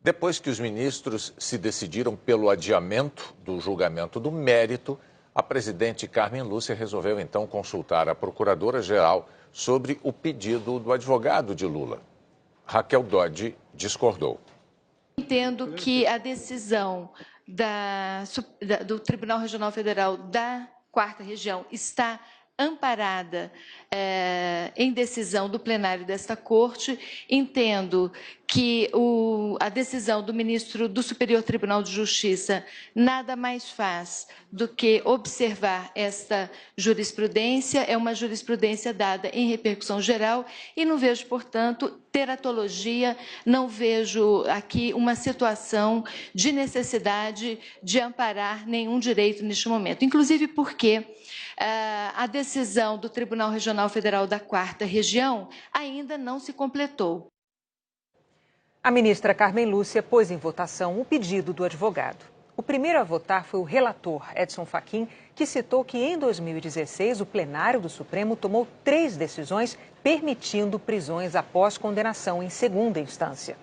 Depois que os ministros se decidiram pelo adiamento do julgamento do mérito, a presidente Carmen Lúcia resolveu então consultar a procuradora-geral sobre o pedido do advogado de Lula. Raquel Dodge discordou. Entendo que a decisão do Tribunal Regional Federal da 4ª Região está amparada em decisão do plenário desta Corte. Entendo que a decisão do ministro do Superior Tribunal de Justiça nada mais faz do que observar esta jurisprudência. É uma jurisprudência dada em repercussão geral e não vejo, portanto, teratologia, não vejo aqui uma situação de necessidade de amparar nenhum direito neste momento. Inclusive porque a decisão do Tribunal Regional Federal da 4ª Região ainda não se completou. A ministra Carmen Lúcia pôs em votação o pedido do advogado. O primeiro a votar foi o relator, Edson Fachin, que citou que em 2016 o plenário do Supremo tomou 3 decisões permitindo prisões após condenação em segunda instância.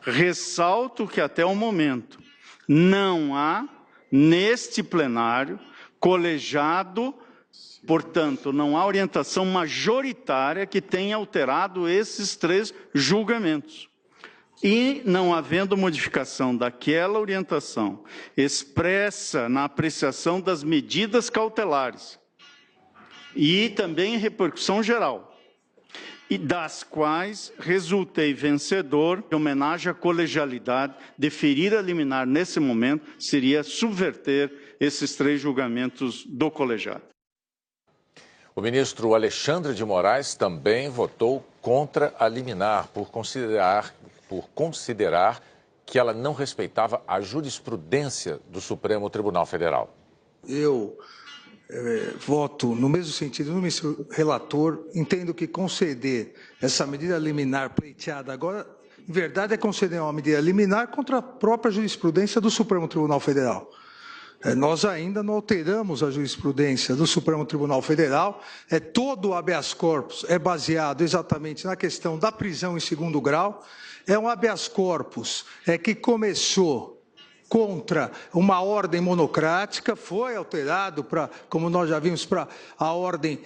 Ressalto que até o momento não há, neste plenário, colegiado, portanto, não há orientação majoritária que tenha alterado esses 3 julgamentos. E, não havendo modificação daquela orientação expressa na apreciação das medidas cautelares e também em repercussão geral, e das quais resultei vencedor, em homenagem à colegialidade, deferir a liminar nesse momento seria subverter esses 3 julgamentos do colegiado. O ministro Alexandre de Moraes também votou contra a liminar por considerar que ela não respeitava a jurisprudência do Supremo Tribunal Federal. Eu voto no mesmo sentido do ministro relator. Entendo que conceder essa medida liminar pleiteada agora, em verdade, é conceder uma medida liminar contra a própria jurisprudência do Supremo Tribunal Federal. Nós ainda não alteramos a jurisprudência do Supremo Tribunal Federal. Todo o habeas corpus é baseado exatamente na questão da prisão em segundo grau. É um habeas corpus que começou contra uma ordem monocrática, foi alterado para, como nós já vimos, para a ordem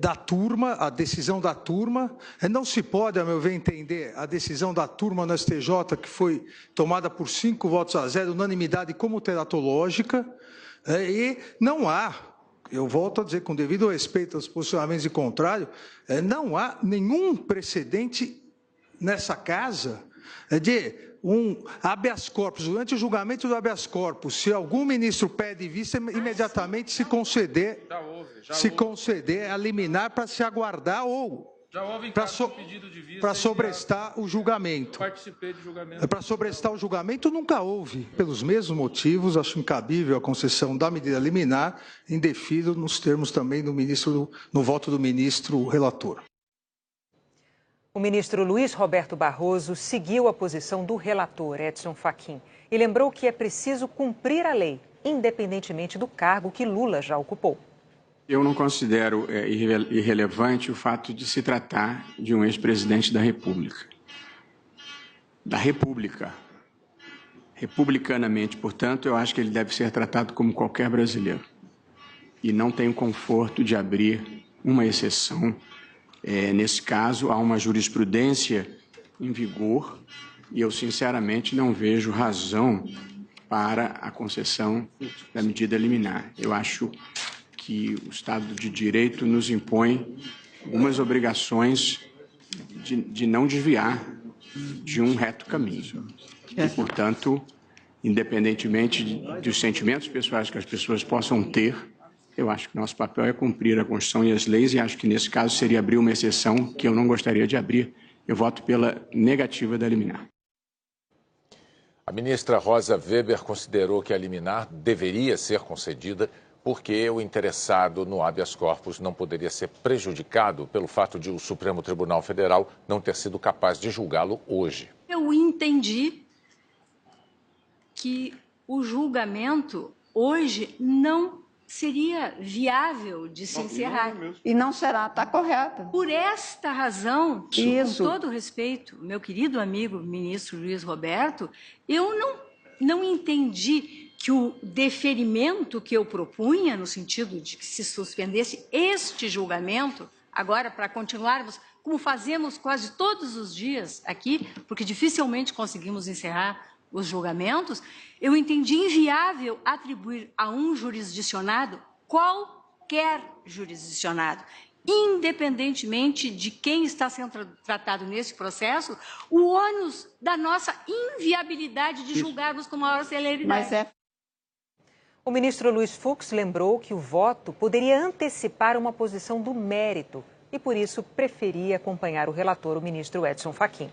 da turma, a decisão da turma. Não se pode, a meu ver, entender a decisão da turma no STJ, que foi tomada por 5 votos a 0, unanimidade como teratológica, e não há, eu volto a dizer, com devido respeito aos posicionamentos de contrário, não há nenhum precedente nessa casa de um habeas corpus. Durante o julgamento do habeas corpus, se algum ministro pede vista, imediatamente se conceder a liminar para se aguardar ou para sobrestar o julgamento. Para sobrestar o julgamento nunca houve. Pelos mesmos motivos, acho incabível a concessão da medida liminar, indefiro nos termos também no voto do ministro relator. O ministro Luiz Roberto Barroso seguiu a posição do relator, Edson Fachin, e lembrou que é preciso cumprir a lei, independentemente do cargo que Lula já ocupou. Eu não considero irrelevante o fato de se tratar de um ex-presidente da República. Da República. Republicanamente, portanto, eu acho que ele deve ser tratado como qualquer brasileiro. E não tenho conforto de abrir uma exceção. Nesse caso, há uma jurisprudência em vigor e eu, sinceramente, não vejo razão para a concessão da medida liminar. Eu acho que o Estado de Direito nos impõe algumas obrigações de não desviar de um reto caminho. E, portanto, independentemente dos sentimentos pessoais que as pessoas possam ter, eu acho que nosso papel é cumprir a Constituição e as leis e acho que, nesse caso, seria abrir uma exceção que eu não gostaria de abrir. Eu voto pela negativa da liminar. A ministra Rosa Weber considerou que a liminar deveria ser concedida porque o interessado no habeas corpus não poderia ser prejudicado pelo fato de o Supremo Tribunal Federal não ter sido capaz de julgá-lo hoje. Eu entendi que o julgamento hoje não seria viável de se encerrar. E não será, está correta. Por esta razão, Isso. com todo respeito, meu querido amigo ministro Luiz Roberto, eu não entendi que o deferimento que eu propunha, no sentido de que se suspendesse este julgamento, agora para continuarmos, como fazemos quase todos os dias aqui, porque dificilmente conseguimos encerrar os julgamentos, eu entendi inviável atribuir a um jurisdicionado, qualquer jurisdicionado, independentemente de quem está sendo tratado nesse processo, o ônus da nossa inviabilidade de julgarmos com maior celeridade. O ministro Luiz Fux lembrou que o voto poderia antecipar uma posição do mérito e, por isso, preferia acompanhar o relator, o ministro Edson Fachin.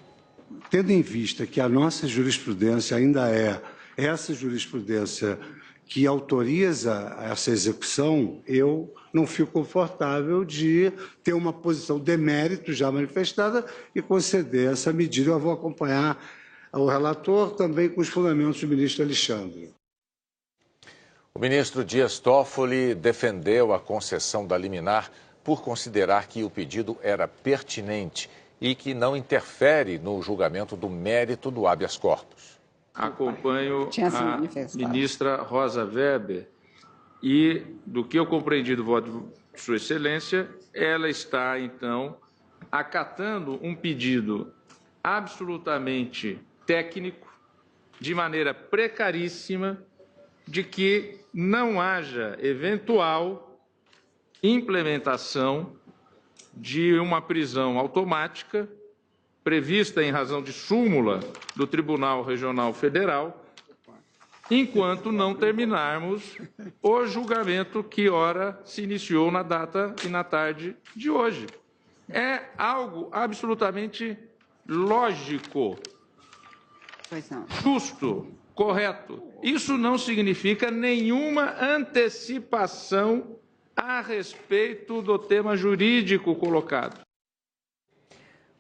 Tendo em vista que a nossa jurisprudência ainda é essa jurisprudência que autoriza essa execução, eu não fico confortável de ter uma posição de mérito já manifestada e conceder essa medida. Eu vou acompanhar o relator também com os fundamentos do ministro Alexandre. O ministro Dias Toffoli defendeu a concessão da liminar por considerar que o pedido era pertinente e que não interfere no julgamento do mérito do habeas corpus. Acompanho a ministra Rosa Weber e, do que eu compreendi do voto de Sua Excelência, ela está, então, acatando um pedido absolutamente técnico, de maneira precaríssima, de que não haja eventual implementação de uma prisão automática prevista em razão de súmula do Tribunal Regional Federal, enquanto não terminarmos o julgamento que, ora, se iniciou na data e na tarde de hoje. É algo absolutamente lógico, justo, correto. Isso não significa nenhuma antecipação a respeito do tema jurídico colocado.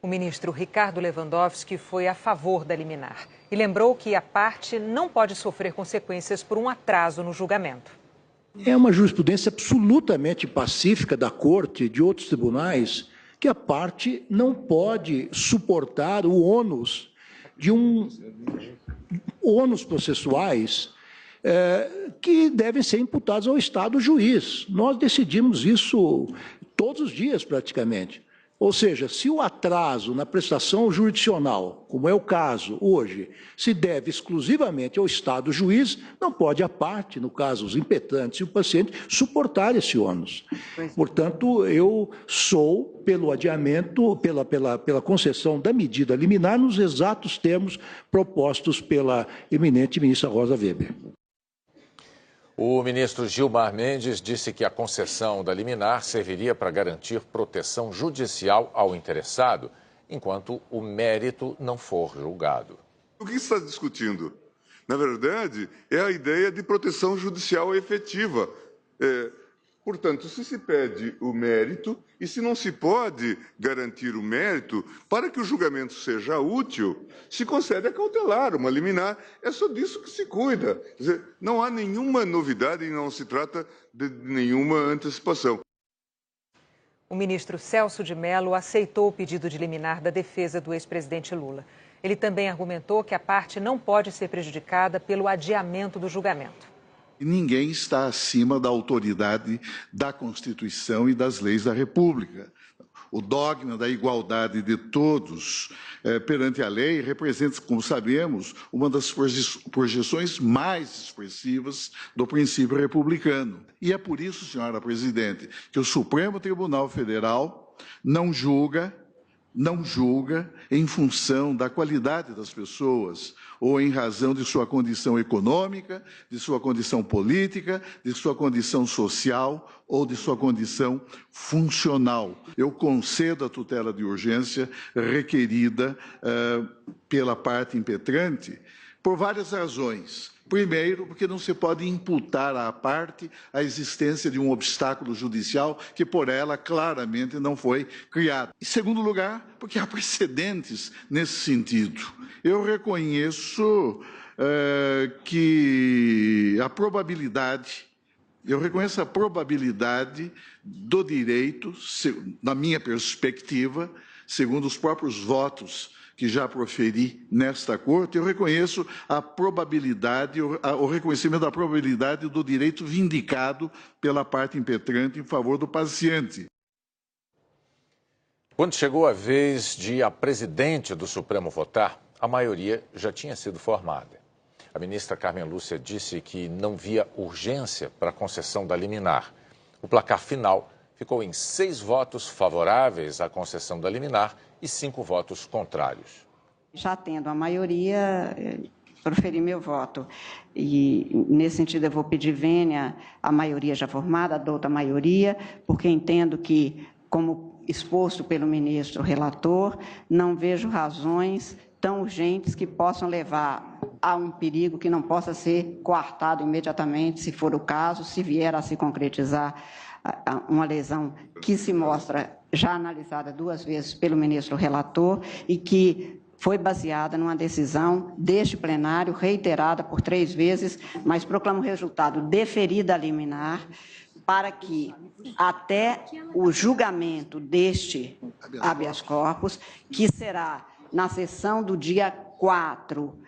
O ministro Ricardo Lewandowski foi a favor da liminar e lembrou que a parte não pode sofrer consequências por um atraso no julgamento. É uma jurisprudência absolutamente pacífica da Corte e de outros tribunais que a parte não pode suportar o ônus de ônus processuais que devem ser imputados ao Estado juiz. Nós decidimos isso todos os dias, praticamente. Ou seja, se o atraso na prestação jurisdicional, como é o caso hoje, se deve exclusivamente ao Estado juiz, não pode a parte, no caso os impetrantes e o paciente, suportar esse ônus. Portanto, eu sou pelo adiamento, pela concessão da medida liminar nos exatos termos propostos pela eminente ministra Rosa Weber. O ministro Gilmar Mendes disse que a concessão da liminar serviria para garantir proteção judicial ao interessado, enquanto o mérito não for julgado. O que está discutindo? Na verdade, é a ideia de proteção judicial efetiva. Portanto, se pede o mérito e se não se pode garantir o mérito, para que o julgamento seja útil, se concede a cautelar, uma liminar. É só disso que se cuida. Quer dizer, não há nenhuma novidade e não se trata de nenhuma antecipação. O ministro Celso de Mello aceitou o pedido de liminar da defesa do ex-presidente Lula. Ele também argumentou que a parte não pode ser prejudicada pelo adiamento do julgamento. Ninguém está acima da autoridade da Constituição e das leis da República. O dogma da igualdade de todos perante a lei representa, como sabemos, uma das projeções mais expressivas do princípio republicano. E é por isso, senhora presidente, que o Supremo Tribunal Federal não julga em função da qualidade das pessoas ou em razão de sua condição econômica, de sua condição política, de sua condição social ou de sua condição funcional. Eu concedo a tutela de urgência requerida pela parte impetrante por várias razões. Primeiro, porque não se pode imputar à parte a existência de um obstáculo judicial que por ela claramente não foi criado. Em segundo lugar, porque há precedentes nesse sentido. Eu reconheço que a probabilidade Eu reconheço a probabilidade do direito, na minha perspectiva, segundo os próprios votos que já proferi nesta Corte, eu reconheço a probabilidade, o reconhecimento da probabilidade do direito vindicado pela parte impetrante em favor do paciente. Quando chegou a vez de a presidente do Supremo votar, a maioria já tinha sido formada. A ministra Carmen Lúcia disse que não via urgência para a concessão da liminar. O placar final ficou em 6 votos favoráveis à concessão da liminar e 5 votos contrários. Já tendo a maioria, proferi meu voto. E, nesse sentido, eu vou pedir vênia à maioria já formada, a outra maioria, porque entendo que, como exposto pelo ministro relator, não vejo razões tão urgentes que possam levar a um perigo que não possa ser coartado imediatamente, se for o caso, se vier a se concretizar uma lesão que se mostra já analisada 2 vezes pelo ministro relator e que foi baseada numa decisão deste plenário, reiterada por 3 vezes, mas proclama o resultado deferida a liminar, para que, até o julgamento deste habeas corpus, que será na sessão do dia 4,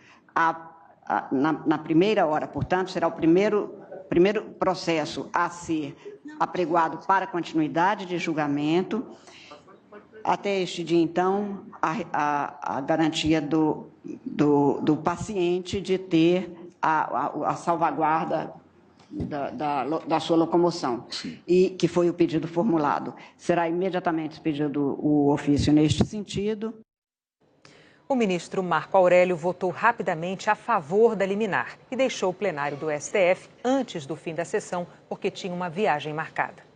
na primeira hora, portanto, será o primeiro processo a ser apregoado para continuidade de julgamento, até este dia, então, a garantia do paciente de ter a salvaguarda da sua locomoção. Sim. E que foi o pedido formulado. Será imediatamente expedido o ofício neste sentido. O ministro Marco Aurélio votou rapidamente a favor da liminar e deixou o plenário do STF antes do fim da sessão, porque tinha uma viagem marcada.